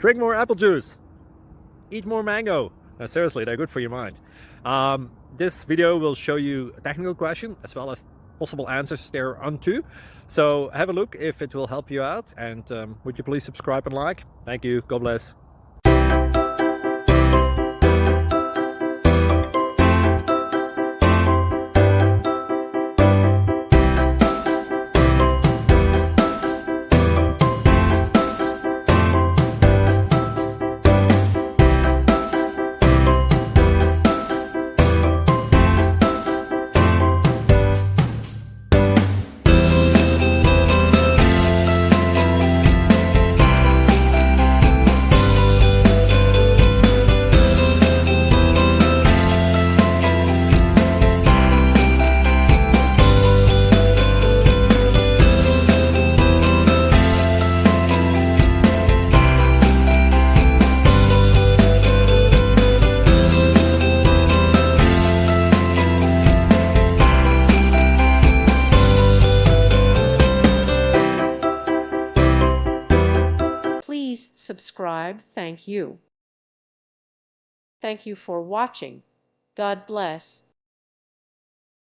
Drink more apple juice. Eat more mango. No, seriously, they're good for your mind. This video will show you a technical question as well as possible answers thereunto. So have a look if it will help you out, and would you please subscribe and like? Thank you. God bless. Please subscribe. Thank you. Thank you for watching. God bless.